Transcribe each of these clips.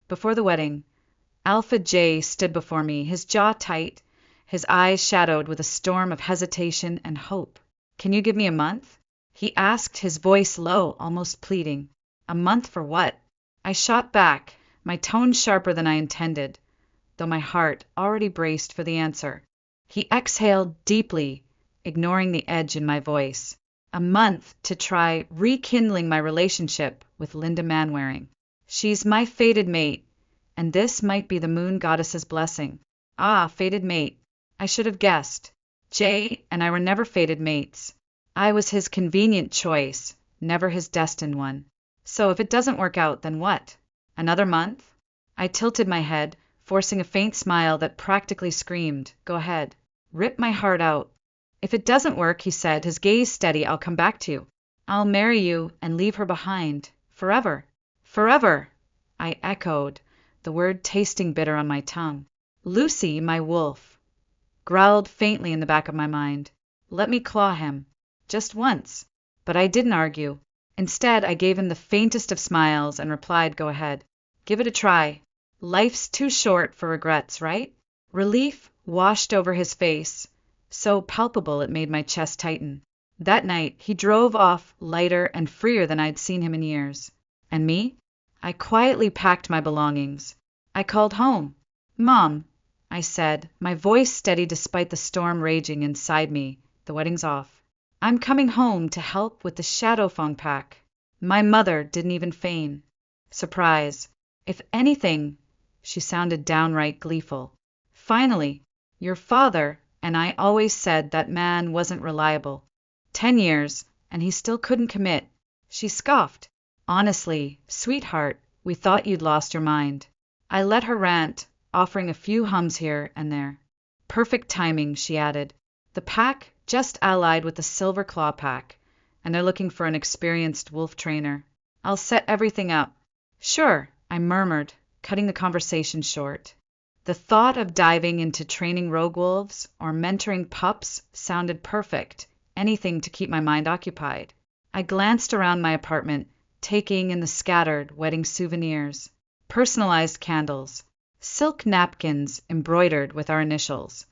Before the wedding, Alpha J stood before me, his jaw tight, his eyes shadowed with a storm of hesitation and hope. "Can you give me a month?" he asked, his voice low, almost pleading. "A month for what?" I shot back, my tone sharper than I intended, though my heart already braced for the answer. He exhaled deeply, ignoring the edge in my voice. "A month to try rekindling my relationship with Linda Manwaring. She's my fated mate, and this might be the moon goddess's blessing." Ah, fated mate. I should have guessed. Jay and I were never fated mates. I was his convenient choice, never his destined one. So if it doesn't work out, then what? Another month? I tilted my head, forcing a faint smile that practically screamed, "Go ahead. Rip my heart out." "If it doesn't work," he said, his gaze steady, "I'll come back to you. I'll marry you and leave her behind. Forever." "Forever!" I echoed, the word tasting bitter on my tongue. "Lucy, my wolf," growled faintly in the back of my mind. Let me claw him. Just once. But I didn't argue. Instead, I gave him the faintest of smiles and replied, "Go ahead. Give it a try. Life's too short for regrets, right?" Relief washed over his face, so palpable it made my chest tighten. That night, he drove off lighter and freer than I'd seen him in years. And me? I quietly packed my belongings. I called home. "Mom," I said, my voice steady despite the storm raging inside me, "the wedding's off. I'm coming home to help with the Shadow Fong pack." My mother didn't even feign surprise. If anything, she sounded downright gleeful. "Finally, your father and I always said that man wasn't reliable. 10 years, and he still couldn't commit." She scoffed. "Honestly, sweetheart, we thought you'd lost your mind." I let her rant, offering a few hums here and there. "Perfect timing," she added. "The pack just allied with the Silver Claw pack, and they're looking for an experienced wolf trainer. I'll set everything up." "Sure," I murmured, cutting the conversation short. The thought of diving into training rogue wolves or mentoring pups sounded perfect, anything to keep my mind occupied. I glanced around my apartment, taking in the scattered wedding souvenirs, personalized candles, silk napkins embroidered with our initials.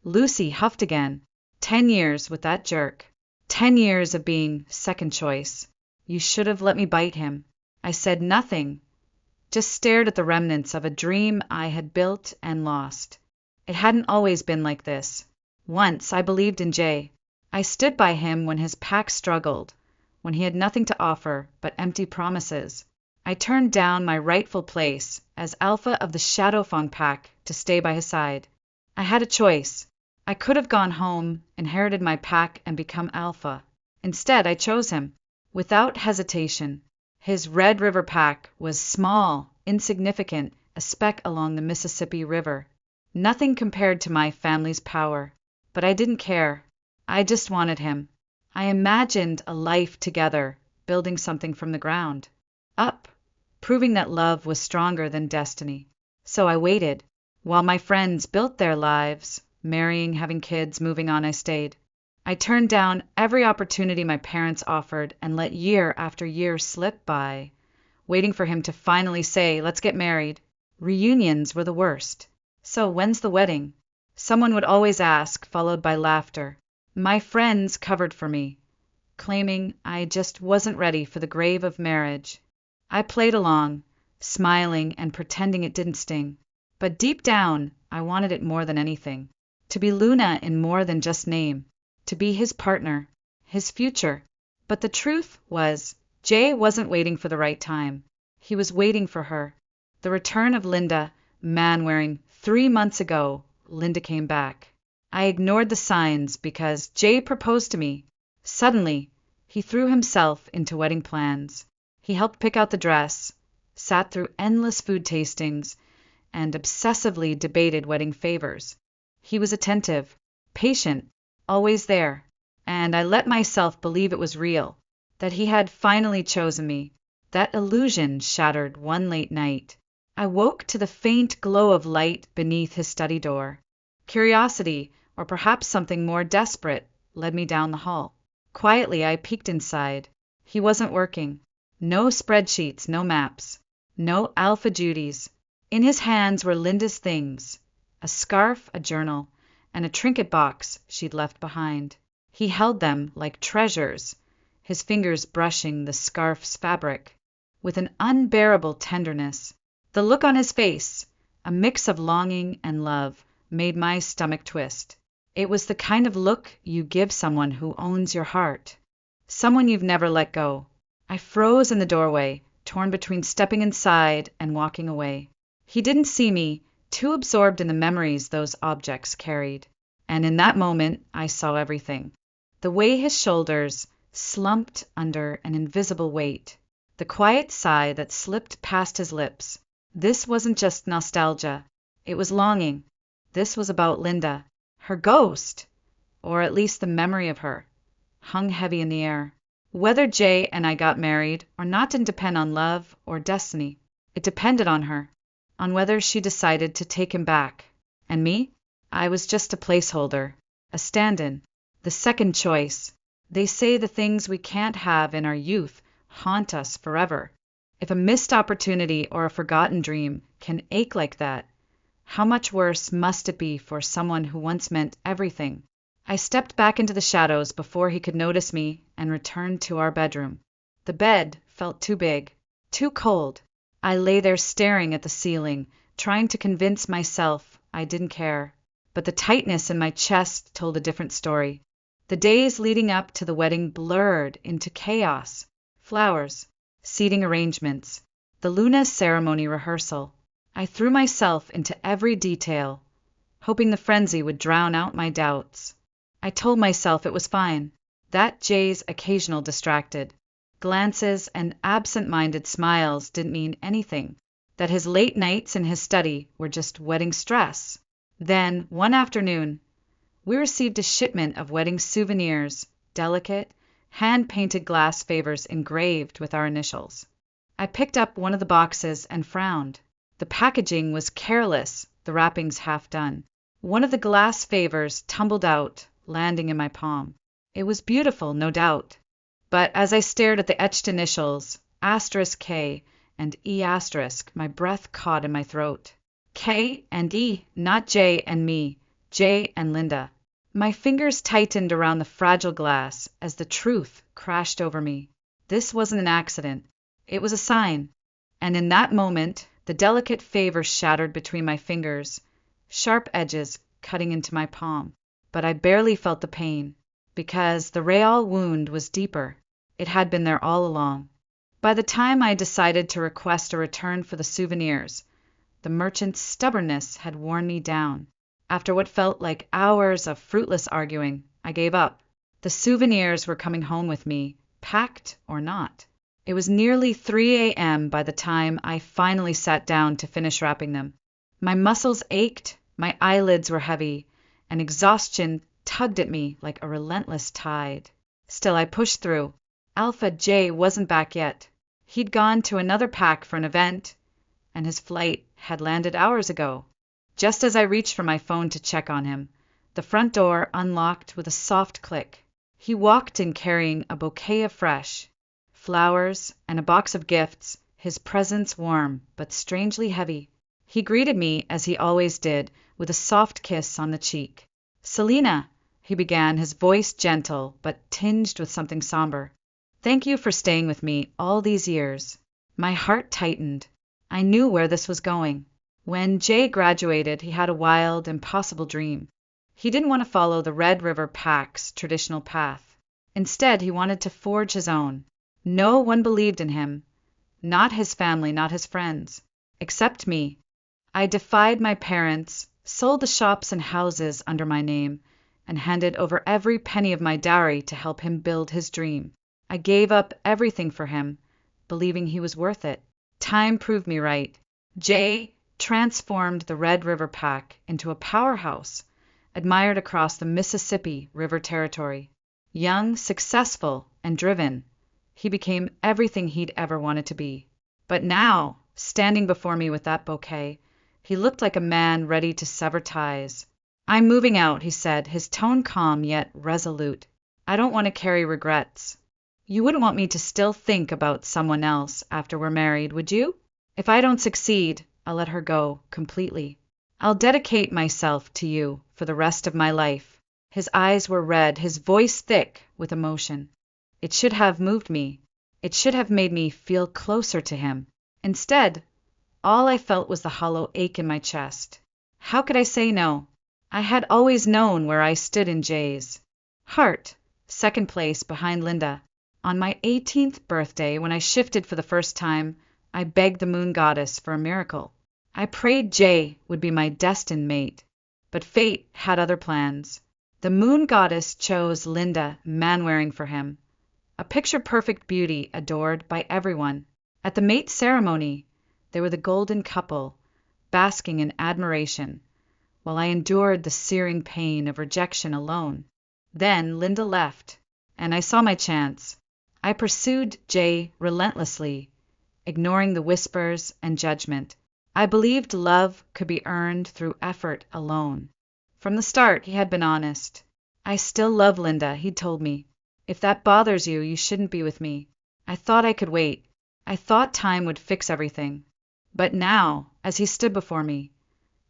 Lucy huffed again. 10 years with that jerk. 10 years of being second choice. "You should have let me bite him." I said nothing, just stared at the remnants of a dream I had built and lost. It hadn't always been like this. Once I believed in Jay. I stood by him when his pack struggled, when he had nothing to offer but empty promises. I turned down my rightful place as alpha of the Shadow Fong pack to stay by his side. I had a choice. I could have gone home, inherited my pack, and become alpha. Instead, I chose him. Without hesitation. His Red River pack was small, insignificant, a speck along the Mississippi River. Nothing compared to my family's power. But I didn't care. I just wanted him. I imagined a life together, building something from the ground up, proving that love was stronger than destiny. So I waited. While my friends built their lives, marrying, having kids, moving on, I stayed. I turned down every opportunity my parents offered and let year after year slip by, waiting for him to finally say, "Let's get married." Reunions were the worst. "So when's the wedding?" Someone would always ask, followed by laughter. My friends covered for me, claiming I just wasn't ready for the grave of marriage. I played along, smiling and pretending it didn't sting. But deep down, I wanted it more than anything. To be Luna in more than just name. To be his partner, his future. But the truth was, Jay wasn't waiting for the right time. He was waiting for her. The return of Linda, Manwaring, 3 months ago, Linda came back. I ignored the signs because Jay proposed to me. Suddenly, he threw himself into wedding plans. He helped pick out the dress, sat through endless food tastings, and obsessively debated wedding favors. He was attentive, patient, always there, and I let myself believe it was real, that he had finally chosen me. That illusion shattered one late night. I woke to the faint glow of light beneath his study door. Curiosity, or perhaps something more desperate, led me down the hall. Quietly, I peeked inside. He wasn't working. No spreadsheets, no maps, no alpha duties, In his hands were Linda's things, a scarf, a journal, and a trinket box she'd left behind. He held them like treasures, his fingers brushing the scarf's fabric, with an unbearable tenderness. The look on his face, a mix of longing and love, made my stomach twist. It was the kind of look you give someone who owns your heart, someone you've never let go. I froze in the doorway, torn between stepping inside and walking away. He didn't see me, too absorbed in the memories those objects carried. And in that moment, I saw everything. The way his shoulders slumped under an invisible weight, the quiet sigh that slipped past his lips. This wasn't just nostalgia. It was longing. This was about Linda. Her ghost, or at least the memory of her, hung heavy in the air. Whether Jay and I got married or not didn't depend on love or destiny. It depended on her, on whether she decided to take him back. And me? I was just a placeholder, a stand-in, the second choice. They say the things we can't have in our youth haunt us forever. If a missed opportunity or a forgotten dream can ache like that, how much worse must it be for someone who once meant everything? I stepped back into the shadows before he could notice me and returned to our bedroom. The bed felt too big, too cold. I lay there staring at the ceiling, trying to convince myself I didn't care. But the tightness in my chest told a different story. The days leading up to the wedding blurred into chaos. Flowers, seating arrangements, the Luna ceremony rehearsal. I threw myself into every detail, hoping the frenzy would drown out my doubts. I told myself it was fine, that Jay's occasional distracted glances and absent-minded smiles didn't mean anything, that his late nights in his study were just wedding stress. Then, one afternoon, we received a shipment of wedding souvenirs, delicate, hand-painted glass favors engraved with our initials. I picked up one of the boxes and frowned. The packaging was careless, the wrappings half done. One of the glass favors tumbled out, landing in my palm. It was beautiful, no doubt. But as I stared at the etched initials, *K and E*, my breath caught in my throat. K and E, not J and me, J and Linda. My fingers tightened around the fragile glass as the truth crashed over me. This wasn't an accident. It was a sign. And in that moment, the delicate favor shattered between my fingers, sharp edges cutting into my palm. But I barely felt the pain, because the real wound was deeper. It had been there all along. By the time I decided to request a return for the souvenirs, the merchant's stubbornness had worn me down. After what felt like hours of fruitless arguing, I gave up. The souvenirs were coming home with me, packed or not. It was nearly 3 a.m. by the time I finally sat down to finish wrapping them. My muscles ached, my eyelids were heavy, and exhaustion tugged at me like a relentless tide. Still, I pushed through. Alpha J wasn't back yet. He'd gone to another pack for an event, and his flight had landed hours ago. Just as I reached for my phone to check on him, the front door unlocked with a soft click. He walked in carrying a bouquet of fresh flowers and a box of gifts, his presence warm but strangely heavy. He greeted me, as he always did, with a soft kiss on the cheek. "Selina," he began, his voice gentle but tinged with something somber. "Thank you for staying with me all these years." My heart tightened. I knew where this was going. When Jay graduated, he had a wild, impossible dream. He didn't want to follow the Red River Pack's traditional path. Instead, he wanted to forge his own. No one believed in him. Not his family, not his friends. Except me. I defied my parents, sold the shops and houses under my name, and handed over every penny of my dowry to help him build his dream. I gave up everything for him, believing he was worth it. Time proved me right. Jay transformed the Red River Pack into a powerhouse, admired across the Mississippi River Territory. Young, successful, and driven, he became everything he'd ever wanted to be. But now, standing before me with that bouquet, he looked like a man ready to sever ties. "I'm moving out," he said, his tone calm yet resolute. "I don't want to carry regrets." "You wouldn't want me to still think about someone else after we're married, would you?" "If I don't succeed, I'll let her go completely. I'll dedicate myself to you for the rest of my life. His eyes were red, his voice thick with emotion. It should have moved me. It should have made me feel closer to him. Instead, all I felt was the hollow ache in my chest. How could I say no? I had always known where I stood in Jay's heart, second place behind Linda. On my 18th birthday, when I shifted for the first time, I begged the moon goddess for a miracle. I prayed Jay would be my destined mate. But fate had other plans. The moon goddess chose Linda Manwaring for him, a picture-perfect beauty adored by everyone. At the mate ceremony, they were the golden couple, basking in admiration, while I endured the searing pain of rejection alone. Then Linda left, and I saw my chance. I pursued Jay relentlessly, ignoring the whispers and judgment. I believed love could be earned through effort alone. From the start, he had been honest. I still love Linda, he'd told me. If that bothers you, you shouldn't be with me. I thought I could wait. I thought time would fix everything. But now, as he stood before me,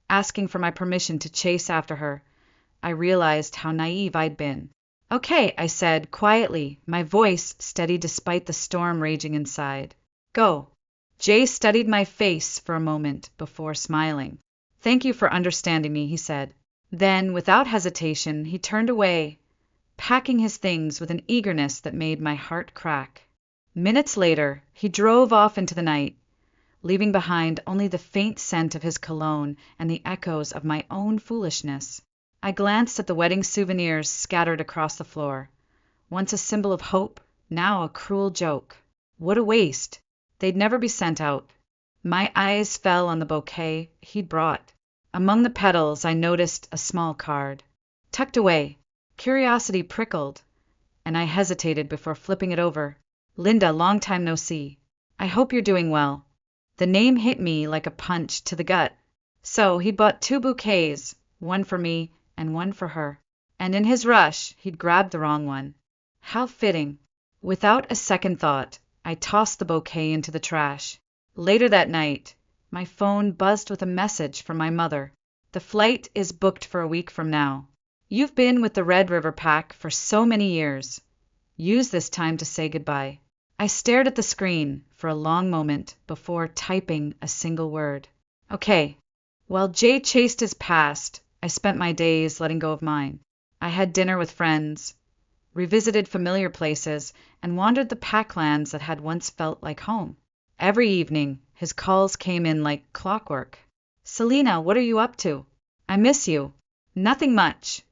asking for my permission to chase after her, I realized how naive I'd been. Okay, I said quietly, my voice steady despite the storm raging inside. Go. Jay studied my face for a moment before smiling. Thank you for understanding me, he said. Then, without hesitation, he turned away, packing his things with an eagerness that made my heart crack. Minutes later, he drove off into the night, leaving behind only the faint scent of his cologne and the echoes of my own foolishness. I glanced at the wedding souvenirs scattered across the floor. Once a symbol of hope, now a cruel joke. What a waste. They'd never be sent out. My eyes fell on the bouquet he'd brought. Among the petals, I noticed a small card. Tucked away, curiosity prickled, and I hesitated before flipping it over. Linda, long time no see. I hope you're doing well. The name hit me like a punch to the gut. So he'd bought 2 bouquets, one for me and one for her. And in his rush, he'd grabbed the wrong one. How fitting. Without a second thought, I tossed the bouquet into the trash. Later that night, my phone buzzed with a message from my mother. The flight is booked for a week from now. You've been with the Red River Pack for so many years. Use this time to say goodbye. I stared at the screen for a long moment before typing a single word. Okay. While Jay chased his past, I spent my days letting go of mine. I had dinner with friends, revisited familiar places, and wandered the packlands that had once felt like home. Every evening, his calls came in like clockwork. Selena, what are you up to? I miss you. Nothing much,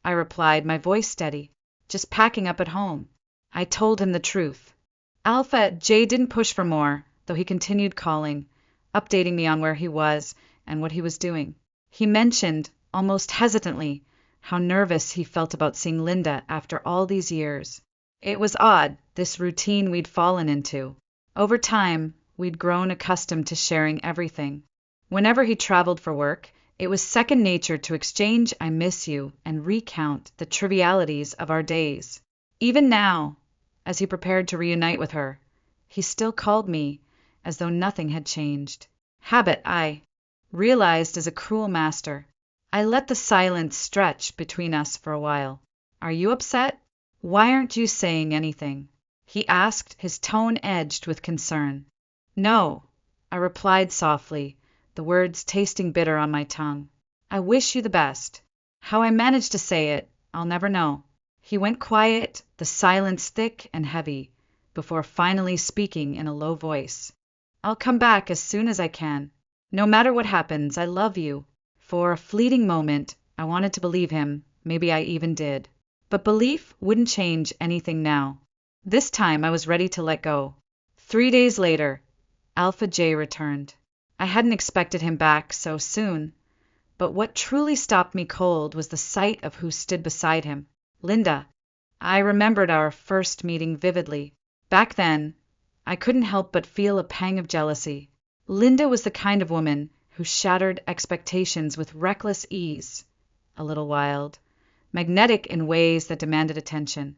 I replied, my voice steady. Just packing up at home. I told him the truth. Alpha, Jay didn't push for more, though he continued calling, updating me on where he was and what he was doing. He mentioned, almost hesitantly, how nervous he felt about seeing Linda after all these years. It was odd, this routine we'd fallen into. Over time, we'd grown accustomed to sharing everything. Whenever he traveled for work, it was second nature to exchange "I miss you" and recount the trivialities of our days. Even now, as he prepared to reunite with her, he still called me as though nothing had changed. Habit, I realized, is a cruel master. I let the silence stretch between us for a while. Are you upset? Why aren't you saying anything? He asked, his tone edged with concern. No, I replied softly, the words tasting bitter on my tongue. I wish you the best. How I managed to say it, I'll never know. He went quiet, the silence thick and heavy, before finally speaking in a low voice. I'll come back as soon as I can. No matter what happens, I love you. For a fleeting moment, I wanted to believe him, maybe I even did. But belief wouldn't change anything now. This time I was ready to let go. 3 days later, Alpha J returned. I hadn't expected him back so soon, but what truly stopped me cold was the sight of who stood beside him. Linda. I remembered our first meeting vividly. Back then, I couldn't help but feel a pang of jealousy. Linda was the kind of woman who shattered expectations with reckless ease, a little wild, magnetic in ways that demanded attention.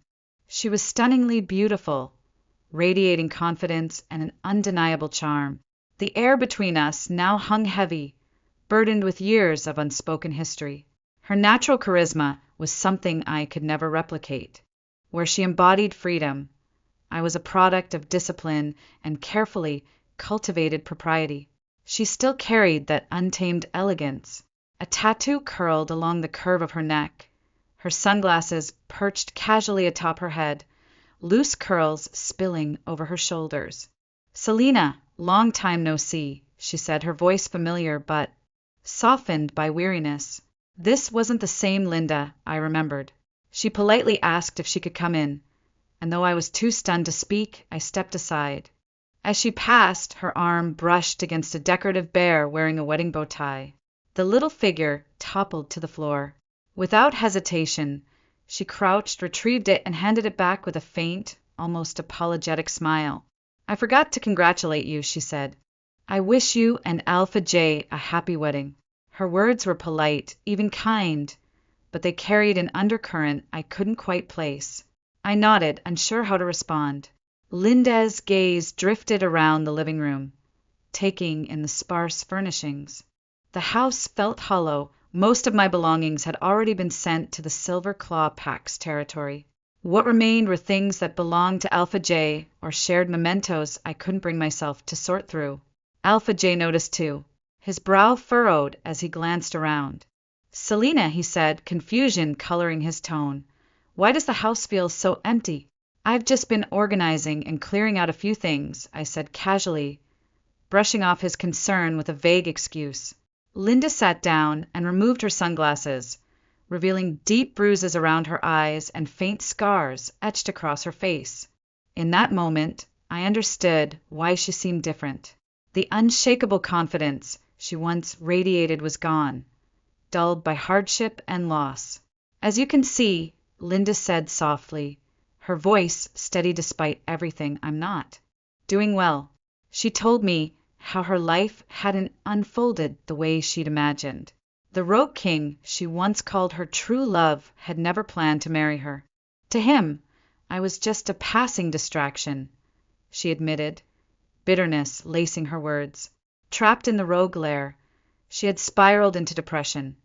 She was stunningly beautiful, radiating confidence and an undeniable charm. The air between us now hung heavy, burdened with years of unspoken history. Her natural charisma was something I could never replicate. Where she embodied freedom, I was a product of discipline and carefully cultivated propriety. She still carried that untamed elegance. A tattoo curled along the curve of her neck, her sunglasses perched casually atop her head, loose curls spilling over her shoulders. "Selina, long time no see," she said, her voice familiar but softened by weariness. This wasn't the same Linda I remembered. She politely asked if she could come in, and though I was too stunned to speak, I stepped aside. As she passed, her arm brushed against a decorative bear wearing a wedding bow tie. The little figure toppled to the floor. Without hesitation, she crouched, retrieved it, and handed it back with a faint, almost apologetic smile. "I forgot to congratulate you," she said. "I wish you and Alpha J a happy wedding." Her words were polite, even kind, but they carried an undercurrent I couldn't quite place. I nodded, unsure how to respond. Linda's gaze drifted around the living room, taking in the sparse furnishings. The house felt hollow. Most of my belongings had already been sent to the Silver Claw Pack's territory. What remained were things that belonged to Alpha J, or shared mementos I couldn't bring myself to sort through. Alpha J noticed too. His brow furrowed as he glanced around. "Selina," he said, confusion coloring his tone. "Why does the house feel so empty?" "I've just been organizing and clearing out a few things," I said casually, brushing off his concern with a vague excuse. Linda sat down and removed her sunglasses, revealing deep bruises around her eyes and faint scars etched across her face. In that moment, I understood why she seemed different. The unshakable confidence she once radiated was gone, dulled by hardship and loss. "As you can see," Linda said softly, her voice steady despite everything, "I'm not doing well." She told me how her life hadn't unfolded the way she'd imagined. The Rogue King she once called her true love had never planned to marry her. To him, I was just a passing distraction, she admitted, bitterness lacing her words. Trapped in the rogue lair, she had spiraled into depression,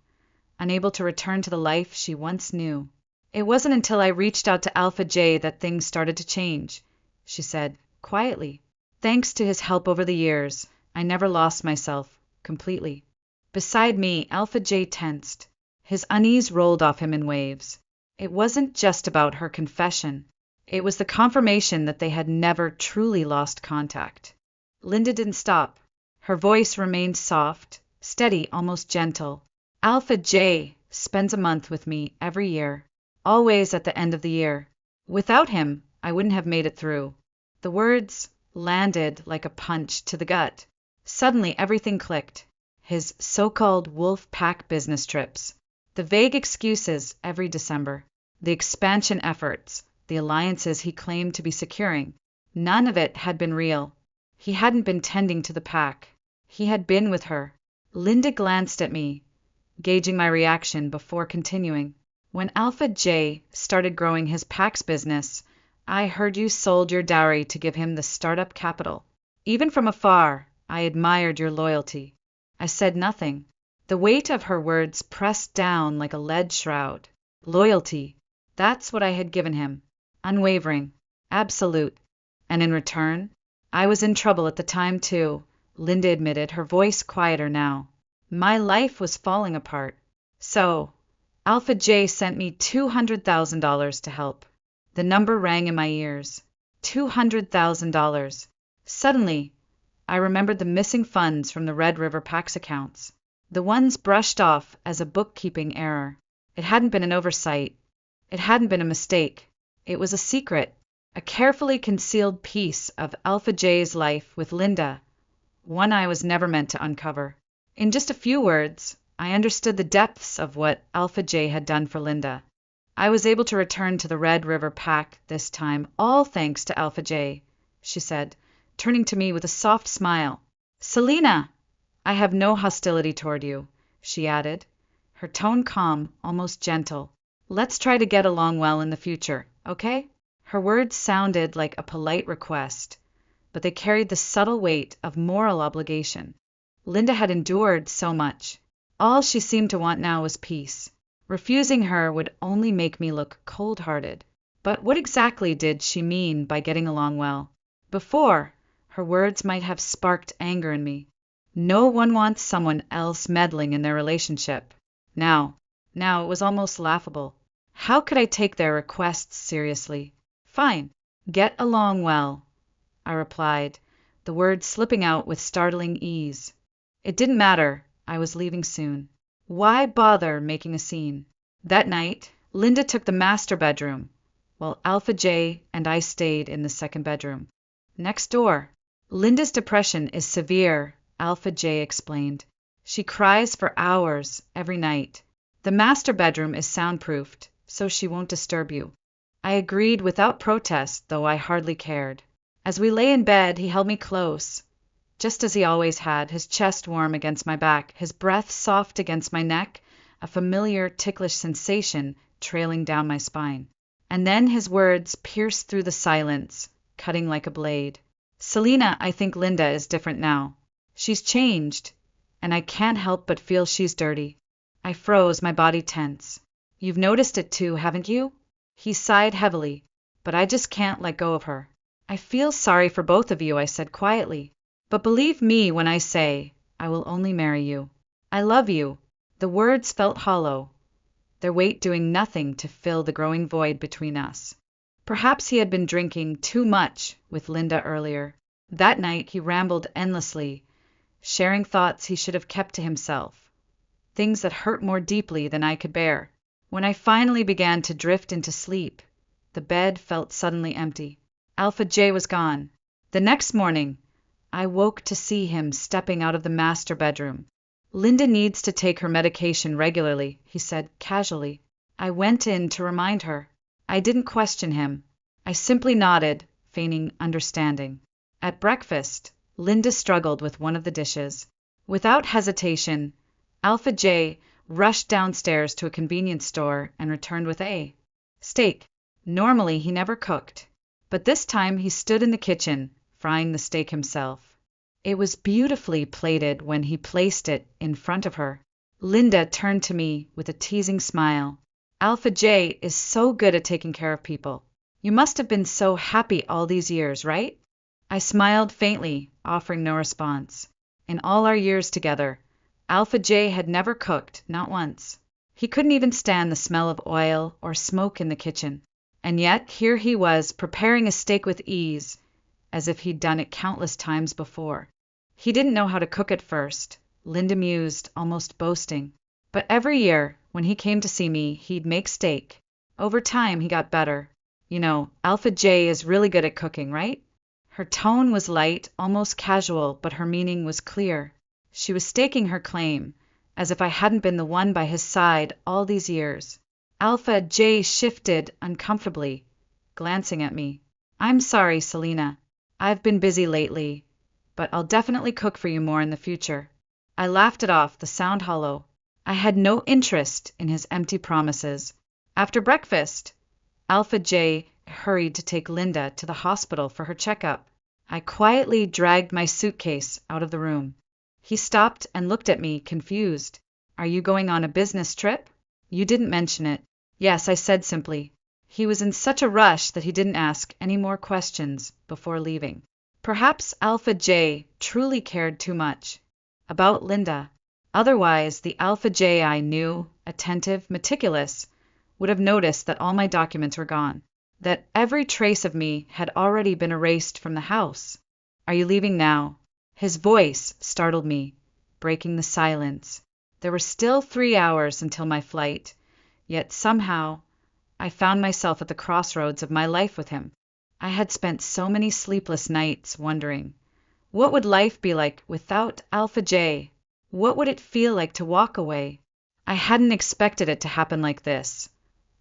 unable to return to the life she once knew. "It wasn't until I reached out to Alpha J that things started to change," she said, quietly. "Thanks to his help over the years, I never lost myself completely." Beside me, Alpha J tensed. His unease rolled off him in waves. It wasn't just about her confession. It was the confirmation that they had never truly lost contact. Linda didn't stop. Her voice remained soft, steady, almost gentle. "Alpha J spends a month with me every year, always at the end of the year. Without him, I wouldn't have made it through." The words landed like a punch to the gut. Suddenly, everything clicked. His so-called wolf pack business trips, the vague excuses every December, the expansion efforts, the alliances he claimed to be securing. None of it had been real. He hadn't been tending to the pack. He had been with her. Linda glanced at me, gauging my reaction before continuing. "When Alpha J started growing his pack's business, I heard you sold your dowry to give him the startup capital. Even from afar, I admired your loyalty." I said nothing. The weight of her words pressed down like a lead shroud. Loyalty. That's what I had given him. Unwavering. Absolute. And in return, I was in trouble at the time too, Linda admitted, her voice quieter now. My life was falling apart. So, Alpha J sent me $200,000 to help. The number rang in my ears. $200,000. Suddenly, I remembered the missing funds from the Red River Pack's accounts. The ones brushed off as a bookkeeping error. It hadn't been an oversight. It hadn't been a mistake. It was a secret, a carefully concealed piece of Alpha J's life with Linda, one I was never meant to uncover. In just a few words, I understood the depths of what Alpha J had done for Linda. I was able to return to the Red River Pack this time, all thanks to Alpha J, she said, turning to me with a soft smile. "Selina, I have no hostility toward you," she added, her tone calm, almost gentle. "Let's try to get along well in the future, okay?" Her words sounded like a polite request, but they carried the subtle weight of moral obligation. Linda had endured so much. All she seemed to want now was peace. Refusing her would only make me look cold-hearted. But what exactly did she mean by getting along well? Before, her words might have sparked anger in me. No one wants someone else meddling in their relationship. Now it was almost laughable. How could I take their requests seriously? Fine, get along well, I replied, the words slipping out with startling ease. It didn't matter. I was leaving soon. Why bother making a scene? That night, Linda took the master bedroom, while Alpha J and I stayed in the second bedroom. Next door. Linda's depression is severe, Alpha J explained. She cries for hours every night. The master bedroom is soundproofed, so she won't disturb you. I agreed without protest, though I hardly cared. As we lay in bed, he held me close, just as he always had, his chest warm against my back, his breath soft against my neck, a familiar ticklish sensation trailing down my spine. And then his words pierced through the silence, cutting like a blade. Selena, I think Linda is different now. She's changed, and I can't help but feel she's dirty. I froze, my body tense. You've noticed it too, haven't you? He sighed heavily, but I just can't let go of her. I feel sorry for both of you, I said quietly. But believe me when I say, I will only marry you. I love you. The words felt hollow, their weight doing nothing to fill the growing void between us. Perhaps he had been drinking too much with Linda earlier. That night he rambled endlessly, sharing thoughts he should have kept to himself, things that hurt more deeply than I could bear. When I finally began to drift into sleep, the bed felt suddenly empty. Alpha J was gone. The next morning, I woke to see him stepping out of the master bedroom. Linda needs to take her medication regularly, he said casually. I went in to remind her. I didn't question him. I simply nodded, feigning understanding. At breakfast, Linda struggled with one of the dishes. Without hesitation, Alpha J rushed downstairs to a convenience store and returned with a steak. Normally he never cooked, but this time he stood in the kitchen, frying the steak himself. It was beautifully plated when he placed it in front of her. Linda turned to me with a teasing smile. Alpha J is so good at taking care of people. You must have been so happy all these years, right? I smiled faintly, offering no response. In all our years together, Alpha J had never cooked, not once. He couldn't even stand the smell of oil or smoke in the kitchen. And yet here he was, preparing a steak with ease, as if he'd done it countless times before. He didn't know how to cook at first, Linda mused, almost boasting. But every year, when he came to see me, he'd make steak. Over time, he got better. You know, Alpha J is really good at cooking, right? Her tone was light, almost casual, but her meaning was clear. She was staking her claim, as if I hadn't been the one by his side all these years. Alpha J shifted uncomfortably, glancing at me. I'm sorry, Selena. I've been busy lately, but I'll definitely cook for you more in the future. I laughed it off, the sound hollow. I had no interest in his empty promises. After breakfast, Alpha J hurried to take Linda to the hospital for her checkup. I quietly dragged my suitcase out of the room. He stopped and looked at me, confused. Are you going on a business trip? You didn't mention it. Yes, I said simply. He was in such a rush that he didn't ask any more questions before leaving. Perhaps Alpha J truly cared too much about Linda. Otherwise, the Alpha J I knew, attentive, meticulous, would have noticed that all my documents were gone, that every trace of me had already been erased from the house. Are you leaving now? His voice startled me, breaking the silence. There were still 3 hours until my flight, yet somehow I found myself at the crossroads of my life with him. I had spent so many sleepless nights wondering, what would life be like without Alpha J? What would it feel like to walk away? I hadn't expected it to happen like this,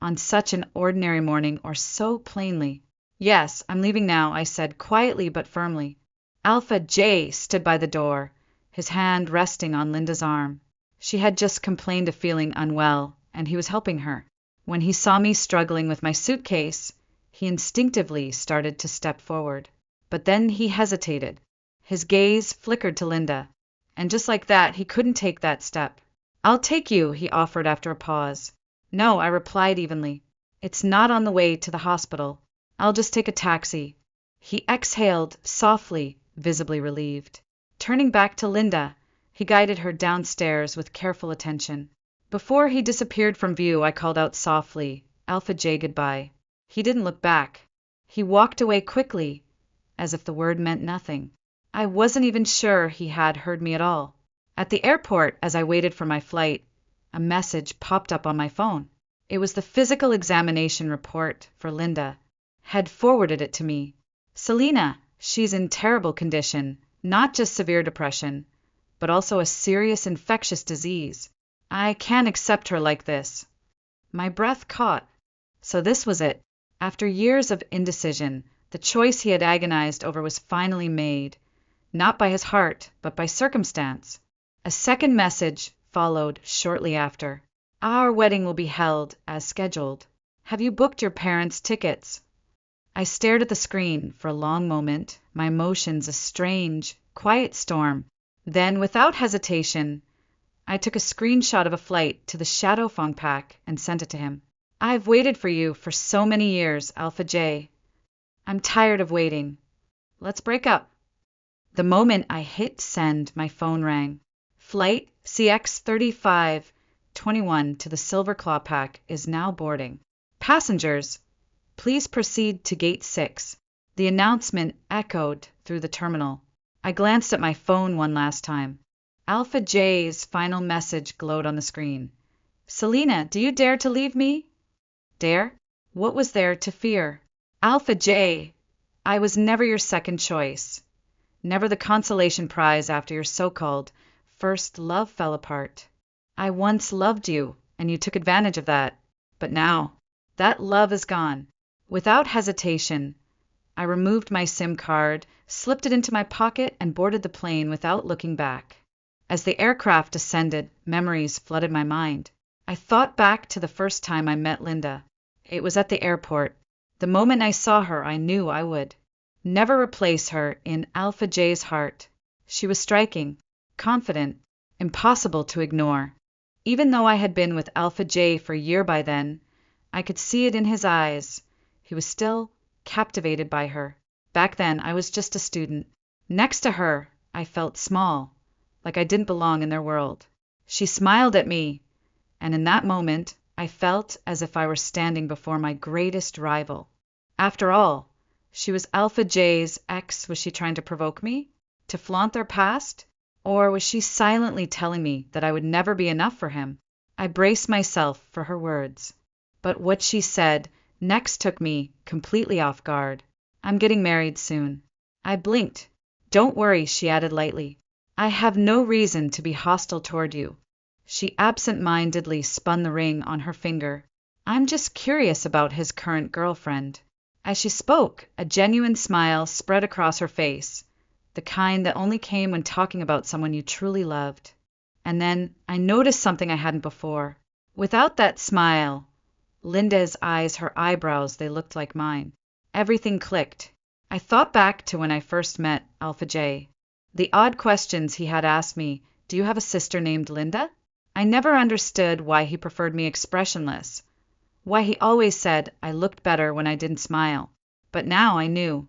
on such an ordinary morning or so plainly. Yes, I'm leaving now, I said quietly but firmly. Alpha J stood by the door, his hand resting on Linda's arm. She had just complained of feeling unwell, and he was helping her. When he saw me struggling with my suitcase, he instinctively started to step forward. But then he hesitated. His gaze flickered to Linda. And just like that, he couldn't take that step. "I'll take you," he offered after a pause. "No," I replied evenly. "It's not on the way to the hospital. I'll just take a taxi." He exhaled softly, visibly relieved. Turning back to Linda, he guided her downstairs with careful attention. Before he disappeared from view, I called out softly, "Alpha J, goodbye." He didn't look back. He walked away quickly, as if the word meant nothing. I wasn't even sure he had heard me at all. At the airport, as I waited for my flight, a message popped up on my phone. It was the physical examination report for Linda. Had forwarded it to me. "Selena, she's in terrible condition, not just severe depression, but also a serious infectious disease. I can't accept her like this." My breath caught. So this was it. After years of indecision, the choice he had agonized over was finally made. Not by his heart, but by circumstance. A second message followed shortly after. "Our wedding will be held as scheduled. Have you booked your parents' tickets?" I stared at the screen for a long moment, my emotions a strange, quiet storm. Then, without hesitation, I took a screenshot of a flight to the Shadow Fong Pack and sent it to him. "I've waited for you for so many years, Alpha J. I'm tired of waiting. Let's break up." The moment I hit send, my phone rang. "Flight CX-3521 to the Silver Claw Pack is now boarding. Passengers, please proceed to Gate 6. The announcement echoed through the terminal. I glanced at my phone one last time. Alpha J's final message glowed on the screen. "Selena, do you dare to leave me?" Dare? What was there to fear? "Alpha J, I was never your second choice. Never the consolation prize after your so-called first love fell apart. I once loved you, and you took advantage of that. But now, that love is gone." Without hesitation, I removed my SIM card, slipped it into my pocket, and boarded the plane without looking back. As the aircraft descended, memories flooded my mind. I thought back to the first time I met Linda. It was at the airport. The moment I saw her, I knew I would never replace her in Alpha J's heart. She was striking, confident, impossible to ignore. Even though I had been with Alpha J for a year by then, I could see it in his eyes. He was still captivated by her. Back then, I was just a student. Next to her, I felt small, like I didn't belong in their world. She smiled at me, and in that moment, I felt as if I were standing before my greatest rival. After all, she was Alpha J's ex. Was she trying to provoke me? To flaunt their past? Or was she silently telling me that I would never be enough for him? I braced myself for her words. But what she said next took me completely off guard. "I'm getting married soon." I blinked. "Don't worry," she added lightly. "I have no reason to be hostile toward you." She absent-mindedly spun the ring on her finger. "I'm just curious about his current girlfriend." As she spoke, a genuine smile spread across her face, the kind that only came when talking about someone you truly loved. And then I noticed something I hadn't before. Without that smile, Linda's eyes, her eyebrows, they looked like mine. Everything clicked. I thought back to when I first met Alpha J. The odd questions he had asked me. "Do you have a sister named Linda?" I never understood why he preferred me expressionless, why he always said I looked better when I didn't smile. But now I knew.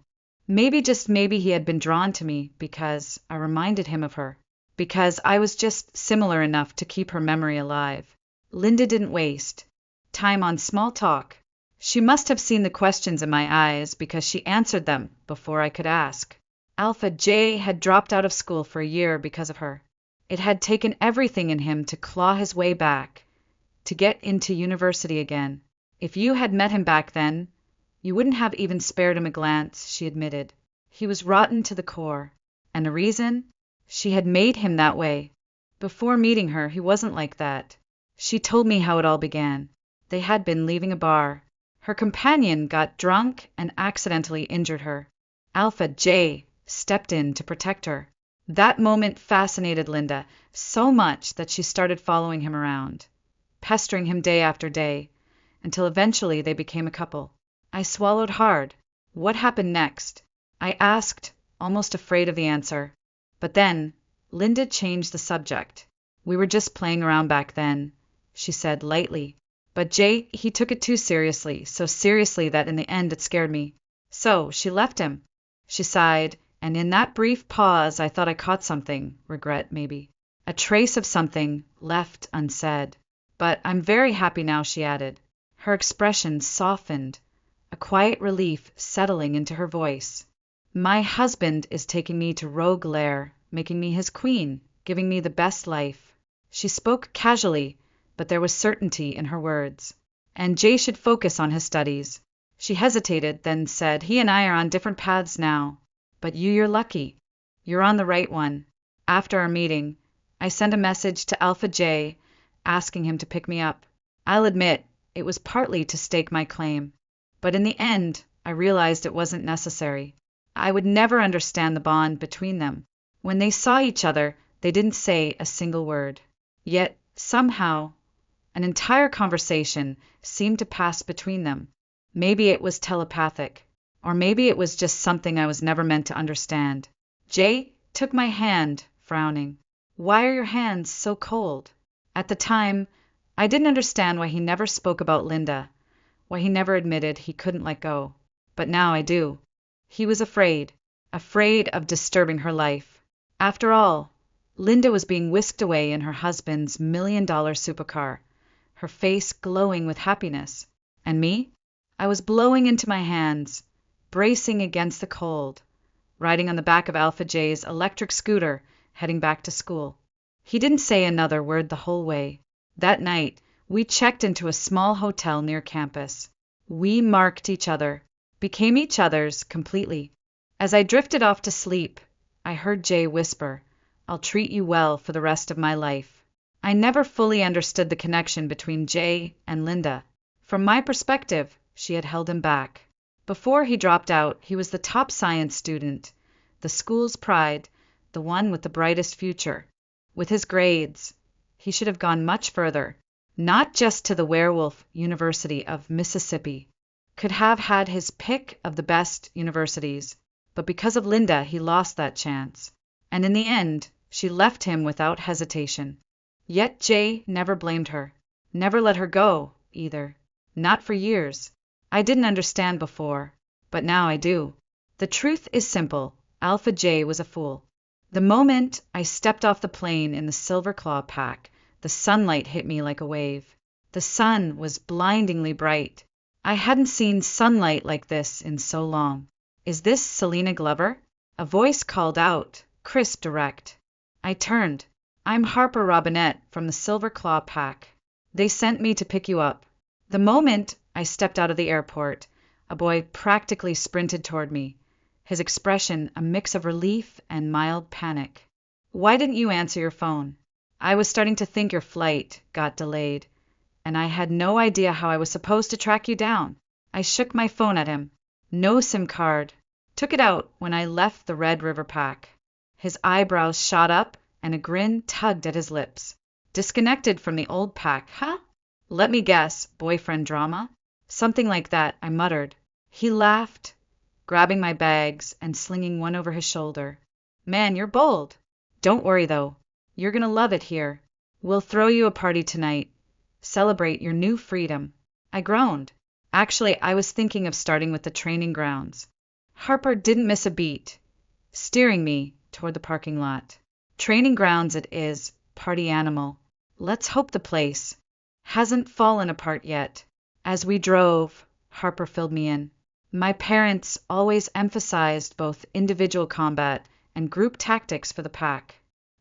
Maybe, just maybe, he had been drawn to me because I reminded him of her, because I was just similar enough to keep her memory alive. Linda didn't waste time on small talk. She must have seen the questions in my eyes because she answered them before I could ask. Alpha J had dropped out of school for a year because of her. It had taken everything in him to claw his way back, to get into university again. "If you had met him back then, you wouldn't have even spared him a glance," she admitted. "He was rotten to the core. And the reason? She had made him that way. Before meeting her, he wasn't like that." She told me how it all began. They had been leaving a bar. Her companion got drunk and accidentally injured her. Alpha J stepped in to protect her. That moment fascinated Linda so much that she started following him around, pestering him day after day, until eventually they became a couple. I swallowed hard. What happened next? I asked, almost afraid of the answer. But then, Linda changed the subject. We were just playing around back then, she said lightly. But Jay, he took it too seriously, so seriously that in the end it scared me. So, she left him. She sighed, and in that brief pause I thought I caught something, regret maybe. A trace of something left unsaid. But I'm very happy now, she added. Her expression softened, a quiet relief settling into her voice. My husband is taking me to Rogue Lair, making me his queen, giving me the best life. She spoke casually, but there was certainty in her words. And Jay should focus on his studies. She hesitated, then said, he and I are on different paths now. But you're lucky. You're on the right one. After our meeting, I sent a message to Alpha J, asking him to pick me up. I'll admit, it was partly to stake my claim. But in the end, I realized it wasn't necessary. I would never understand the bond between them. When they saw each other, they didn't say a single word. Yet, somehow, an entire conversation seemed to pass between them. Maybe it was telepathic, or maybe it was just something I was never meant to understand. Jay took my hand, frowning. Why are your hands so cold? At the time, I didn't understand why he never spoke about Linda, why he never admitted he couldn't let go. But now I do. He was afraid of disturbing her life. After all, Linda was being whisked away in her husband's $1 million supercar, her face glowing with happiness. And me? I was blowing into my hands, bracing against the cold, riding on the back of Alpha J's electric scooter, heading back to school. He didn't say another word the whole way. That night, we checked into a small hotel near campus. We marked each other, became each other's completely. As I drifted off to sleep, I heard Jay whisper, I'll treat you well for the rest of my life. I never fully understood the connection between Jay and Linda. From my perspective, she had held him back. Before he dropped out, he was the top science student, the school's pride, the one with the brightest future. With his grades, he should have gone much further, not just to the Werewolf University of Mississippi. Could have had his pick of the best universities, but because of Linda, he lost that chance. And in the end, she left him without hesitation. Yet Jay never blamed her, never let her go, either. Not for years. I didn't understand before, but now I do. The truth is simple. Alpha J was a fool. The moment I stepped off the plane in the Silver Claw pack, the sunlight hit me like a wave. The sun was blindingly bright. I hadn't seen sunlight like this in so long. Is this Selena Glover? A voice called out, crisp, direct. I turned. I'm Harper Robinette from the Silver Claw pack. They sent me to pick you up. The moment I stepped out of the airport, a boy practically sprinted toward me, his expression a mix of relief and mild panic. Why didn't you answer your phone? I was starting to think your flight got delayed, and I had no idea how I was supposed to track you down. I shook my phone at him. No SIM card. Took it out when I left the Red River pack. His eyebrows shot up and a grin tugged at his lips. Disconnected from the old pack, huh? Let me guess, boyfriend drama? Something like that, I muttered. He laughed, grabbing my bags and slinging one over his shoulder. Man, you're bold. Don't worry, though. You're gonna love it here. We'll throw you a party tonight. Celebrate your new freedom. I groaned. Actually, I was thinking of starting with the training grounds. Harper didn't miss a beat, steering me toward the parking lot. Training grounds it is, party animal. Let's hope the place hasn't fallen apart yet. As we drove, Harper filled me in. My parents always emphasized both individual combat and group tactics for the pack.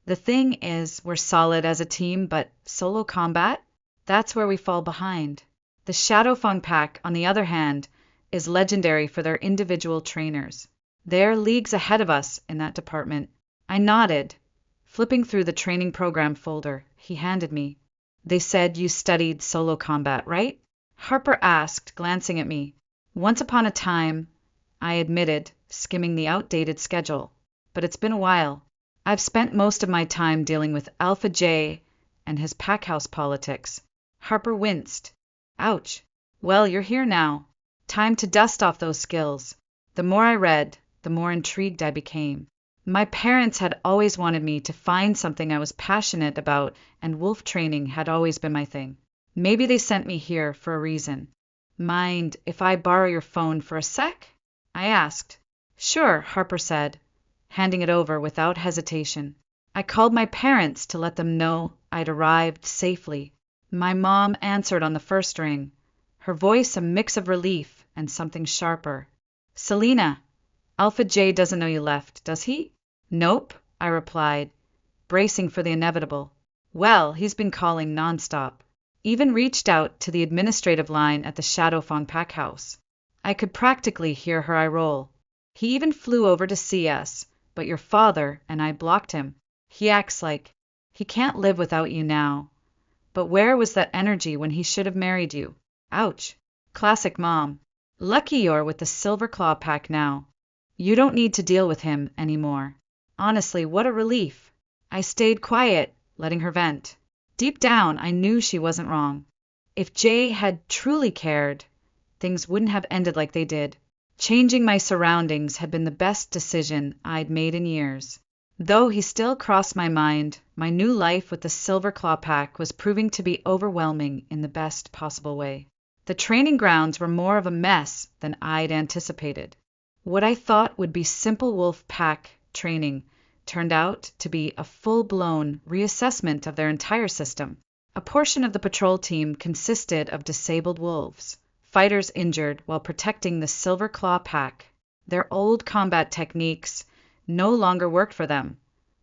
The thing is, we're solid as a team, but solo combat? That's where we fall behind. The Shadowfang pack, on the other hand, is legendary for their individual trainers. They're leagues ahead of us in that department. I nodded, flipping through the training program folder he handed me. They said you studied solo combat, right? Harper asked, glancing at me. Once upon a time, I admitted, skimming the outdated schedule. But it's been a while. I've spent most of my time dealing with Alpha J and his packhouse politics. Harper winced. Ouch. Well, you're here now. Time to dust off those skills. The more I read, the more intrigued I became. My parents had always wanted me to find something I was passionate about, and wolf training had always been my thing. Maybe they sent me here for a reason. Mind if I borrow your phone for a sec? I asked. Sure, Harper said, handing it over without hesitation. I called my parents to let them know I'd arrived safely. My mom answered on the first ring, her voice a mix of relief and something sharper. Selena, Alpha J doesn't know you left, does he? Nope, I replied, bracing for the inevitable. Well, he's been calling nonstop. Even reached out to the administrative line at the Shadow Fawn Pack House. I could practically hear her eye roll. He even flew over to see us, but your father and I blocked him. He acts like he can't live without you now. But where was that energy when he should have married you? Ouch. Classic mom. Lucky you're with the Silver Claw Pack now. You don't need to deal with him anymore. Honestly, what a relief. I stayed quiet, letting her vent. Deep down, I knew she wasn't wrong. If Jay had truly cared, things wouldn't have ended like they did. Changing my surroundings had been the best decision I'd made in years. Though he still crossed my mind, my new life with the Silver Claw Pack was proving to be overwhelming in the best possible way. The training grounds were more of a mess than I'd anticipated. What I thought would be simple wolf pack training turned out to be a full-blown reassessment of their entire system. A portion of the patrol team consisted of disabled wolves, fighters injured while protecting the Silver Claw Pack. Their old combat techniques no longer worked for them,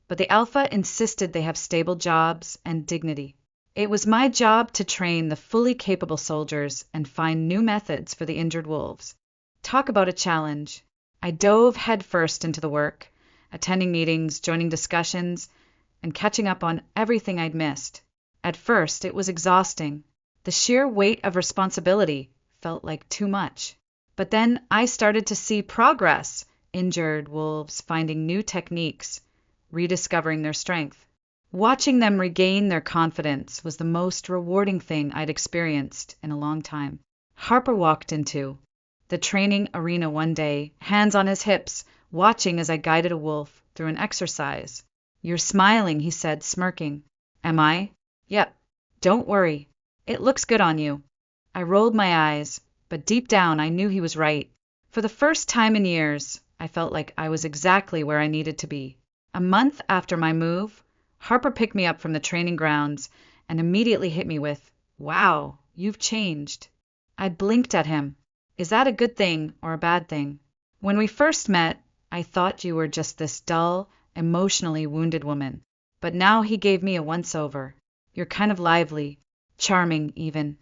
but the Alpha insisted they have stable jobs and dignity. It was my job to train the fully capable soldiers and find new methods for the injured wolves. Talk about a challenge. I dove headfirst into the work, attending meetings, joining discussions, and catching up on everything I'd missed. At first, it was exhausting. The sheer weight of responsibility felt like too much. But then I started to see progress. Injured wolves finding new techniques, rediscovering their strength. Watching them regain their confidence was the most rewarding thing I'd experienced in a long time. Harper walked into the training arena one day, hands on his hips, watching as I guided a wolf through an exercise. You're smiling, he said, smirking. Am I? Yep. Don't worry. It looks good on you. I rolled my eyes, but deep down I knew he was right. For the first time in years, I felt like I was exactly where I needed to be. A month after my move, Harper picked me up from the training grounds and immediately hit me with, "Wow, you've changed." I blinked at him. Is that a good thing or a bad thing? When we first met, I thought you were just this dull, emotionally wounded woman. But now he gave me a once-over. You're kind of lively, charming even.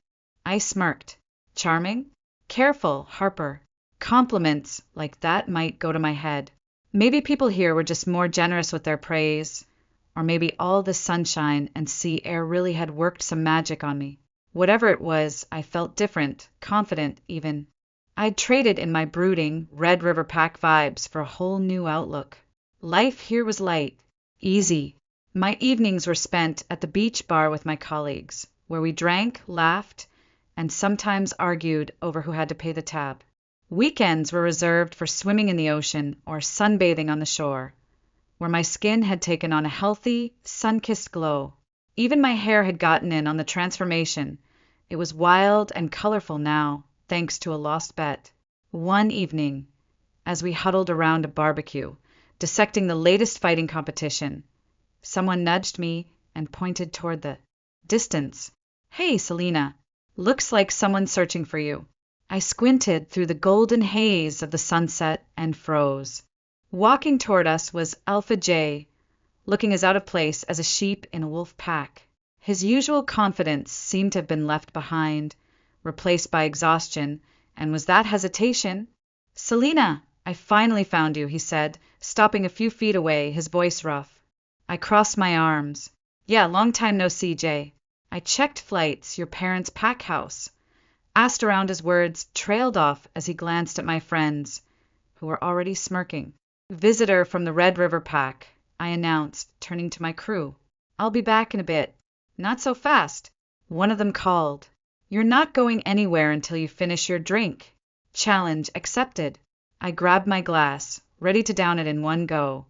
I smirked. Charming? Careful, Harper. Compliments like that might go to my head. Maybe people here were just more generous with their praise, or maybe all the sunshine and sea air really had worked some magic on me. Whatever it was, I felt different, confident even. I'd traded in my brooding Red River Pack vibes for a whole new outlook. Life here was light, easy. My evenings were spent at the beach bar with my colleagues, where we drank, laughed, and sometimes argued over who had to pay the tab. Weekends were reserved for swimming in the ocean or sunbathing on the shore, where my skin had taken on a healthy, sun-kissed glow. Even my hair had gotten in on the transformation. It was wild and colorful now, thanks to a lost bet. One evening, as we huddled around a barbecue, dissecting the latest fighting competition, someone nudged me and pointed toward the distance. Hey, Selena, looks like someone's searching for you. I squinted through the golden haze of the sunset and froze. Walking toward us was Alpha J, looking as out of place as a sheep in a wolf pack. His usual confidence seemed to have been left behind, replaced by exhaustion, and was that hesitation? Selena, I finally found you, he said, stopping a few feet away, his voice rough. I crossed my arms. Yeah, long time no see, Jay. I checked flights, your parents' pack house. Asked around his words, trailed off as he glanced at my friends, who were already smirking. Visitor from the Red River Pack, I announced, turning to my crew. I'll be back in a bit. Not so fast. One of them called. You're not going anywhere until you finish your drink. Challenge accepted. I grabbed my glass, ready to down it in one go.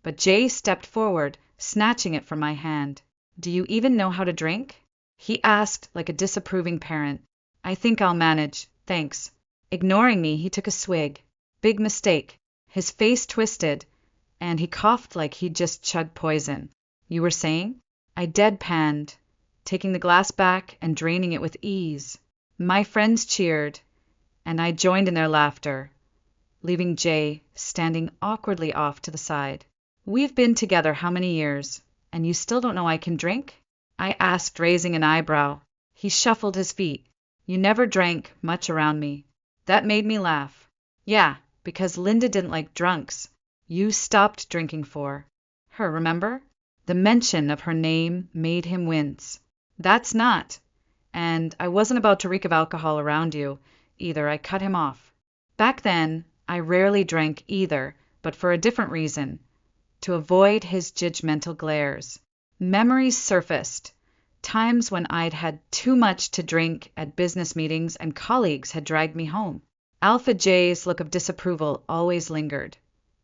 But Jay stepped forward, snatching it from my hand. "Do you even know how to drink?" he asked like a disapproving parent. "I think I'll manage, thanks." Ignoring me, he took a swig. Big mistake. His face twisted, and he coughed like he'd just chugged poison. "You were saying?" I deadpanned, taking the glass back and draining it with ease. My friends cheered, and I joined in their laughter, leaving Jay standing awkwardly off to the side. "We've been together how many years, and you still don't know I can drink?" I asked, raising an eyebrow. He shuffled his feet. "You never drank much around me." That made me laugh. "Yeah, because Linda didn't like drunks. You stopped drinking for her, remember?" The mention of her name made him wince. "That's not. And I wasn't about to reek of alcohol around you, either." I cut him off. Back then, I rarely drank either, but for a different reason. To avoid his judgmental glares. Memories surfaced. Times when I'd had too much to drink at business meetings and colleagues had dragged me home. Alpha J's look of disapproval always lingered.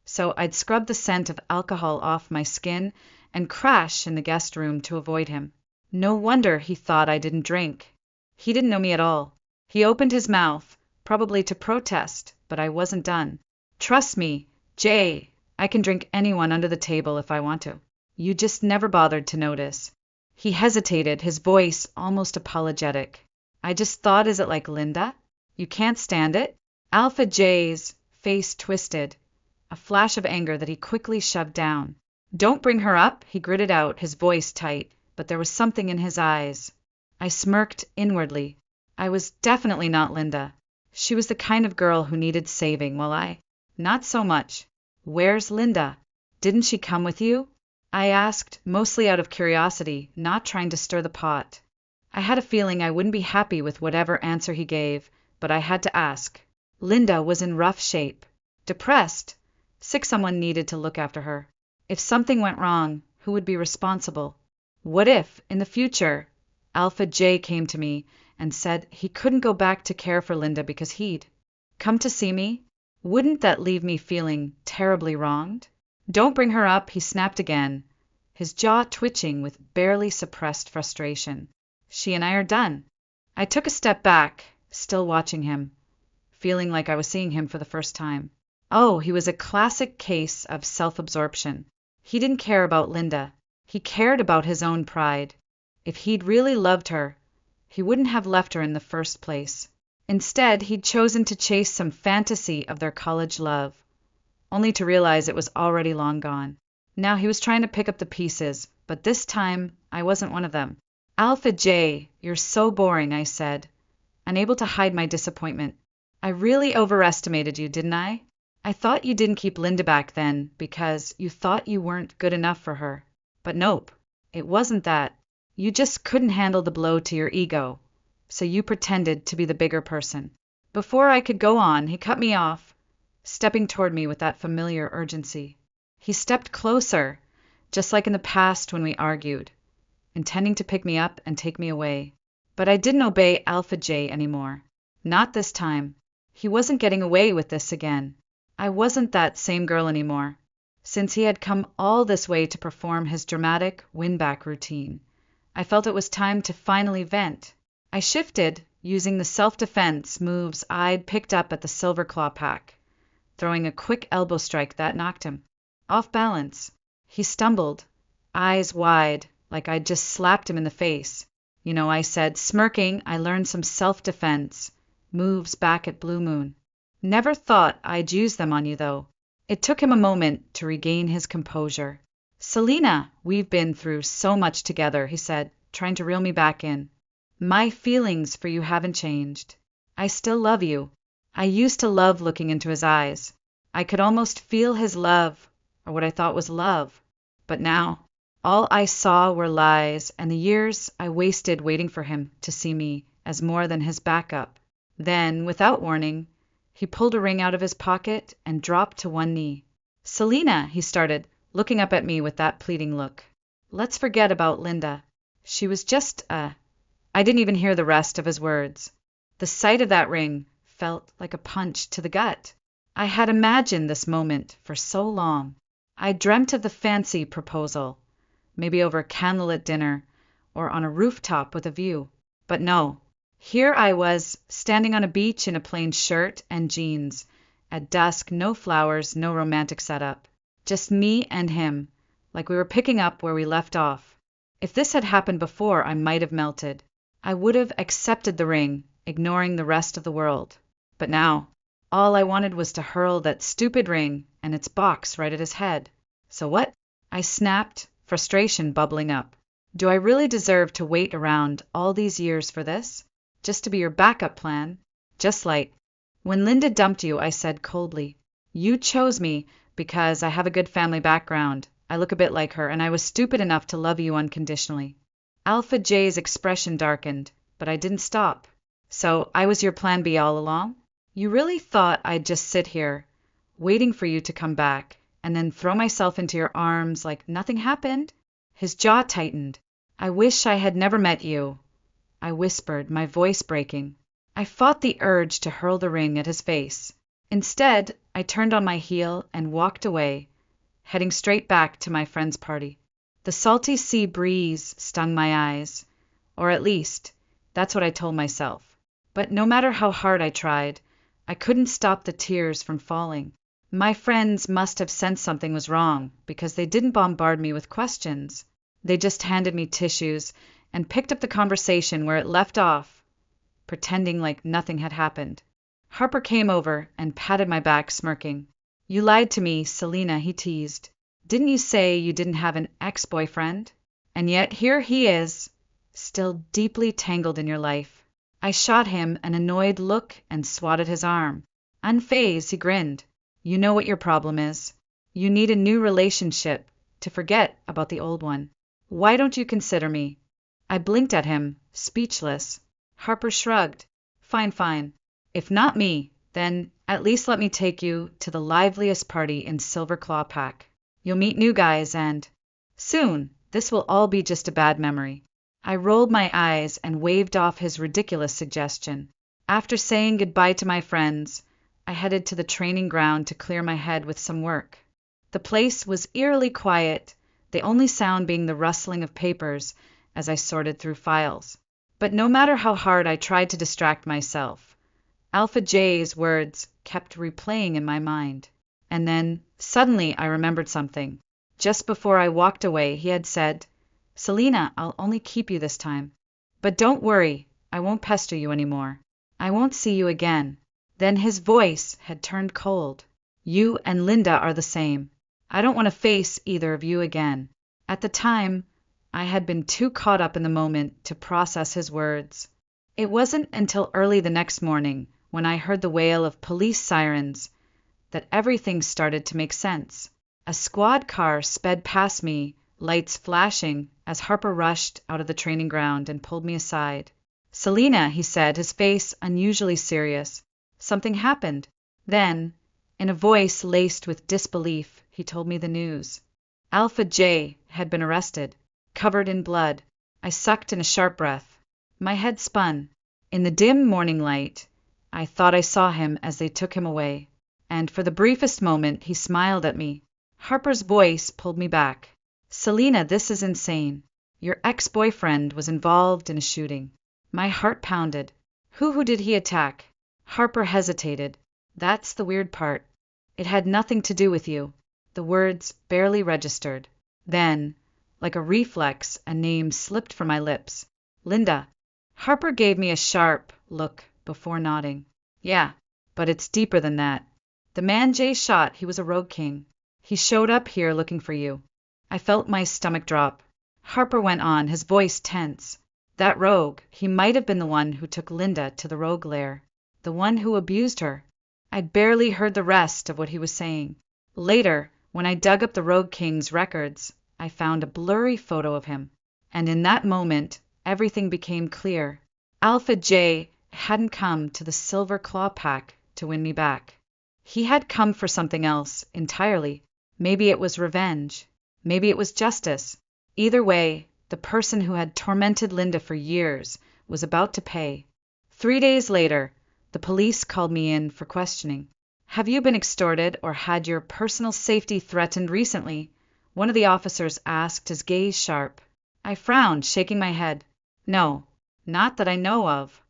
So I'd scrub the scent of alcohol off my skin and crash in the guest room to avoid him. No wonder he thought I didn't drink. He didn't know me at all. He opened his mouth, probably to protest, but I wasn't done. "Trust me, Jay, I can drink anyone under the table if I want to. You just never bothered to notice." He hesitated, his voice almost apologetic. "I just thought, is it like Linda? You can't stand it?" Alpha J's face twisted, a flash of anger that he quickly shoved down. "Don't bring her up," he gritted out, his voice tight, but there was something in his eyes. I smirked inwardly. I was definitely not Linda. She was the kind of girl who needed saving, while not so much. "Where's Linda? Didn't she come with you?" I asked, mostly out of curiosity, not trying to stir the pot. I had a feeling I wouldn't be happy with whatever answer he gave, but I had to ask. Linda was in rough shape. Depressed. Sick. Someone needed to look after her. If something went wrong, who would be responsible? What if, in the future, Alpha J came to me and said he couldn't go back to care for Linda because he'd come to see me? Wouldn't that leave me feeling terribly wronged? "Don't bring her up," he snapped again, his jaw twitching with barely suppressed frustration. "She and I are done." I took a step back, still watching him, feeling like I was seeing him for the first time. Oh, he was a classic case of self-absorption. He didn't care about Linda. He cared about his own pride. If he'd really loved her, he wouldn't have left her in the first place. Instead, he'd chosen to chase some fantasy of their college love, only to realize it was already long gone. Now he was trying to pick up the pieces, but this time I wasn't one of them. "Alpha J, you're so boring," I said, unable to hide my disappointment. "I really overestimated you, didn't I? I thought you didn't keep Linda back then because you thought you weren't good enough for her. But nope, it wasn't that. You just couldn't handle the blow to your ego, so you pretended to be the bigger person." Before I could go on, he cut me off, stepping toward me with that familiar urgency. He stepped closer, just like in the past when we argued, intending to pick me up and take me away. But I didn't obey Alpha J anymore. Not this time. He wasn't getting away with this again. I wasn't that same girl anymore. Since he had come all this way to perform his dramatic win-back routine, I felt it was time to finally vent. I shifted, using the self-defense moves I'd picked up at the Silver Claw pack, throwing a quick elbow strike that knocked him off balance. He stumbled, eyes wide, like I'd just slapped him in the face. "You know," I said, smirking, "I learned some self-defense moves back at Blue Moon. Never thought I'd use them on you, though." It took him a moment to regain his composure. "Selena, we've been through so much together," he said, trying to reel me back in. "My feelings for you haven't changed. I still love you." I used to love looking into his eyes. I could almost feel his love, or what I thought was love. But now, all I saw were lies and the years I wasted waiting for him to see me as more than his backup. Then, without warning, he pulled a ring out of his pocket and dropped to one knee. "Selena," he started, looking up at me with that pleading look. "Let's forget about Linda. She was just I didn't even hear the rest of his words. The sight of that ring felt like a punch to the gut. I had imagined this moment for so long. I dreamt of the fancy proposal, maybe over candlelit dinner or on a rooftop with a view. But no, here I was, standing on a beach in a plain shirt and jeans. At dusk, no flowers, no romantic setup. Just me and him, like we were picking up where we left off. If this had happened before, I might have melted. I would have accepted the ring, ignoring the rest of the world. But now, all I wanted was to hurl that stupid ring and its box right at his head. So what? I snapped, frustration bubbling up. Do I really deserve to wait around all these years for this? Just to be your backup plan? Just like when Linda dumped you, I said coldly. You chose me because I have a good family background. I look a bit like her, and I was stupid enough to love you unconditionally. Alpha J's expression darkened, but I didn't stop. So I was your plan B all along? You really thought I'd just sit here, waiting for you to come back, and then throw myself into your arms like nothing happened? His jaw tightened. I wish I had never met you, I whispered, my voice breaking. I fought the urge to hurl the ring at his face. Instead, I turned on my heel and walked away, heading straight back to my friend's party. The salty sea breeze stung my eyes, or at least, that's what I told myself. But no matter how hard I tried, I couldn't stop the tears from falling. My friends must have sensed something was wrong, because they didn't bombard me with questions. They just handed me tissues and picked up the conversation where it left off, pretending like nothing had happened. Harper came over and patted my back, smirking. You lied to me, Selena, he teased. Didn't you say you didn't have an ex-boyfriend? And yet here he is, still deeply tangled in your life. I shot him an annoyed look and swatted his arm. Unfazed, he grinned. You know what your problem is. You need a new relationship to forget about the old one. Why don't you consider me? I blinked at him, speechless. Harper shrugged. Fine, fine. If not me, then at least let me take you to the liveliest party in Silver Claw Pack. You'll meet new guys and soon this will all be just a bad memory. I rolled my eyes and waved off his ridiculous suggestion. After saying goodbye to my friends, I headed to the training ground to clear my head with some work. The place was eerily quiet, the only sound being the rustling of papers as I sorted through files. But no matter how hard I tried to distract myself, Alpha J's words kept replaying in my mind. And then, suddenly, I remembered something. Just before I walked away, he had said, Selena, I'll only keep you this time. But don't worry, I won't pester you anymore. I won't see you again. Then his voice had turned cold. You and Linda are the same. I don't want to face either of you again. At the time, I had been too caught up in the moment to process his words. It wasn't until early the next morning, when I heard the wail of police sirens, that everything started to make sense. A squad car sped past me, lights flashing, as Harper rushed out of the training ground and pulled me aside. Selena, he said, his face unusually serious. Something happened. Then, in a voice laced with disbelief, he told me the news. Alpha J had been arrested, covered in blood. I sucked in a sharp breath. My head spun. In the dim morning light, I thought I saw him as they took him away. And for the briefest moment, he smiled at me. Harper's voice pulled me back. Selena, this is insane. Your ex-boyfriend was involved in a shooting. My heart pounded. Who did he attack? Harper hesitated. That's the weird part. It had nothing to do with you. The words barely registered. Then, like a reflex, a name slipped from my lips. Linda. Harper gave me a sharp look before nodding. Yeah, but it's deeper than that. The man Jay shot, he was a rogue king. He showed up here looking for you. I felt my stomach drop. Harper went on, his voice tense. That rogue, he might have been the one who took Linda to the rogue lair. The one who abused her. I barely heard the rest of what he was saying. Later, when I dug up the rogue king's records, I found a blurry photo of him. And in that moment, everything became clear. Alpha J hadn't come to the Silver Claw Pack to win me back. He had come for something else entirely. Maybe it was revenge. Maybe it was justice. Either way, the person who had tormented Linda for years was about to pay. 3 days later, the police called me in for questioning. Have you been extorted or had your personal safety threatened recently? One of the officers asked, his gaze sharp. I frowned, shaking my head. No, not that I know of.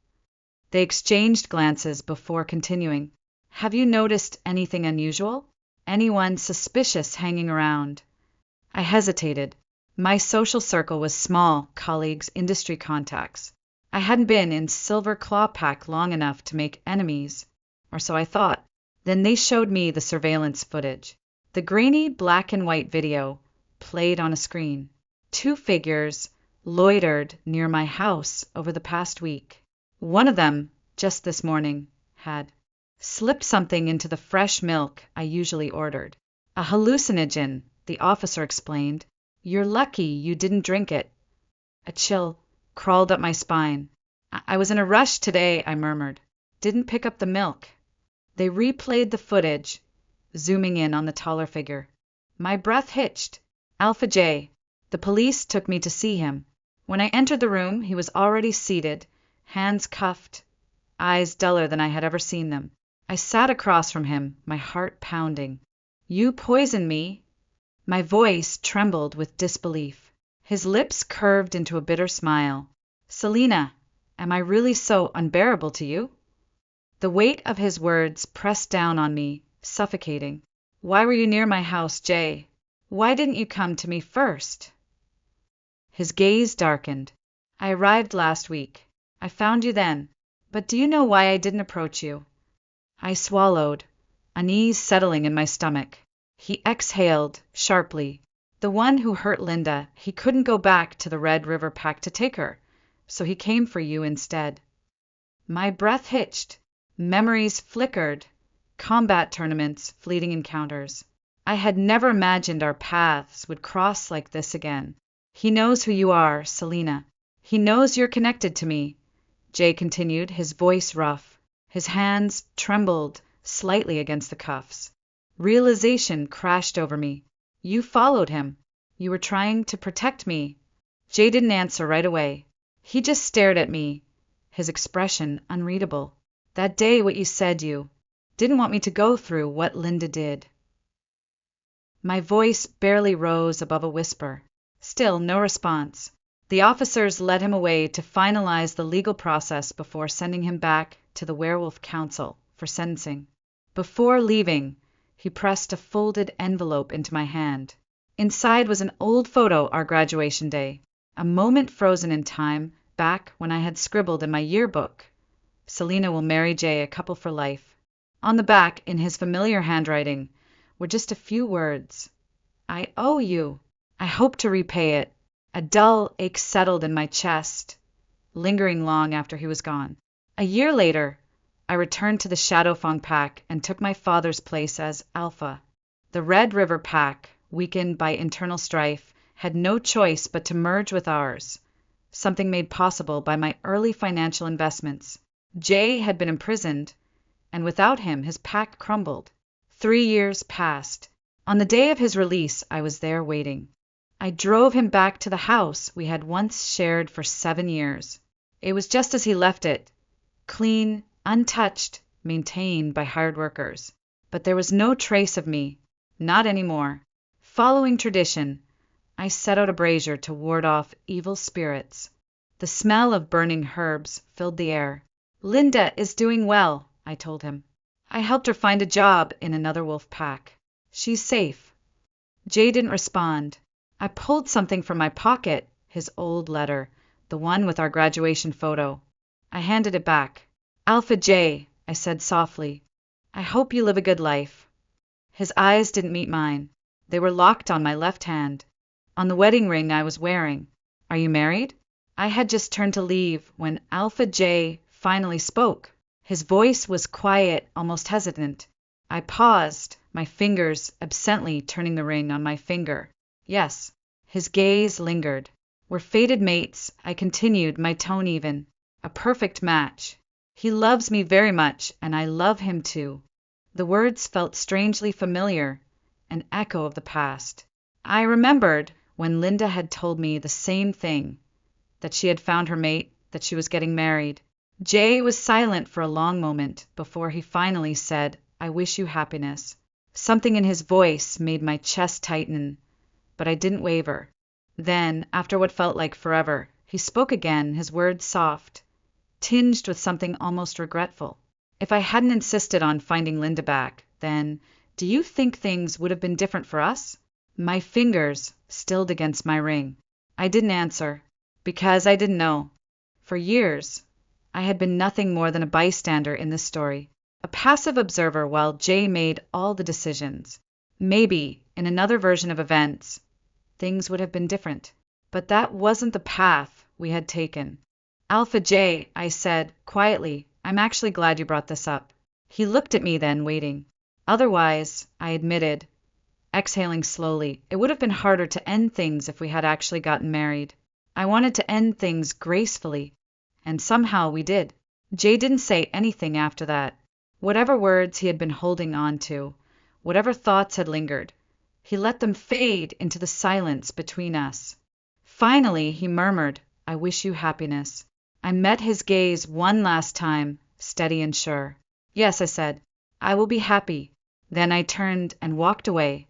They exchanged glances before continuing. Have you noticed anything unusual? Anyone suspicious hanging around? I hesitated. My social circle was small, colleagues, industry contacts. I hadn't been in Silver Claw Pack long enough to make enemies, or so I thought. Then they showed me the surveillance footage. The grainy black and white video played on a screen. 2 figures loitered near my house over the past week. One of them, just this morning, had slipped something into the fresh milk I usually ordered. A hallucinogen, the officer explained. You're lucky you didn't drink it. A chill crawled up my spine. I was in a rush today, I murmured. Didn't pick up the milk. They replayed the footage, zooming in on the taller figure. My breath hitched. Alpha J. The police took me to see him. When I entered the room, he was already seated, hands cuffed, eyes duller than I had ever seen them. I sat across from him, my heart pounding. You poisoned me. My voice trembled with disbelief. His lips curved into a bitter smile. Selina, am I really so unbearable to you? The weight of his words pressed down on me, suffocating. Why were you near my house, Jay? Why didn't you come to me first? His gaze darkened. I arrived last week. I found you then. But do you know why I didn't approach you? I swallowed, unease settling in my stomach. He exhaled sharply. The one who hurt Linda, he couldn't go back to the Red River Pack to take her, so he came for you instead. My breath hitched. Memories flickered. Combat tournaments, fleeting encounters. I had never imagined our paths would cross like this again. He knows who you are, Selina. He knows you're connected to me, Jay continued, his voice rough. His hands trembled slightly against the cuffs. Realization crashed over me. You followed him. You were trying to protect me. Jay didn't answer right away. He just stared at me, his expression unreadable. That day what you said, you didn't want me to go through what Linda did. My voice barely rose above a whisper. Still no response. The officers led him away to finalize the legal process before sending him back to the Werewolf Council for sentencing. Before leaving, he pressed a folded envelope into my hand. Inside was an old photo our graduation day, a moment frozen in time back when I had scribbled in my yearbook. Selina will marry Jay, a couple for life. On the back, in his familiar handwriting, were just a few words. I owe you. I hope to repay it. A dull ache settled in my chest, lingering long after he was gone. A year later, I returned to the Shadowfang Pack and took my father's place as Alpha. The Red River Pack, weakened by internal strife, had no choice but to merge with ours, something made possible by my early financial investments. Jay had been imprisoned, and without him his pack crumbled. 3 years passed. On the day of his release, I was there waiting. I drove him back to the house we had once shared for 7 years. It was just as he left it, clean, untouched, maintained by hired workers. But there was no trace of me, not anymore. Following tradition, I set out a brazier to ward off evil spirits. The smell of burning herbs filled the air. Linda is doing well, I told him. I helped her find a job in another wolf pack. She's safe. Jay didn't respond. I pulled something from my pocket, his old letter, the one with our graduation photo. I handed it back. Alpha J, I said softly. I hope you live a good life. His eyes didn't meet mine. They were locked on my left hand, on the wedding ring I was wearing. Are you married? I had just turned to leave when Alpha J finally spoke. His voice was quiet, almost hesitant. I paused, my fingers absently turning the ring on my finger. Yes. His gaze lingered. We're fated mates, I continued, my tone even. A perfect match. He loves me very much, and I love him too. The words felt strangely familiar, an echo of the past. I remembered when Linda had told me the same thing, that she had found her mate, that she was getting married. Jay was silent for a long moment before he finally said, I wish you happiness. Something in his voice made my chest tighten, but I didn't waver. Then, after what felt like forever, he spoke again, his words soft, tinged with something almost regretful. If I hadn't insisted on finding Linda back, then do you think things would have been different for us? My fingers stilled against my ring. I didn't answer, because I didn't know. For years, I had been nothing more than a bystander in this story, a passive observer while Jay made all the decisions. Maybe, in another version of events, things would have been different. But that wasn't the path we had taken. Alpha J, I said, quietly, I'm actually glad you brought this up. He looked at me then, waiting. Otherwise, I admitted, exhaling slowly, it would have been harder to end things if we had actually gotten married. I wanted to end things gracefully, and somehow we did. Jay didn't say anything after that. Whatever words he had been holding on to, whatever thoughts had lingered, he let them fade into the silence between us. Finally, he murmured, I wish you happiness. I met his gaze one last time, steady and sure. Yes, I said, I will be happy. Then I turned and walked away,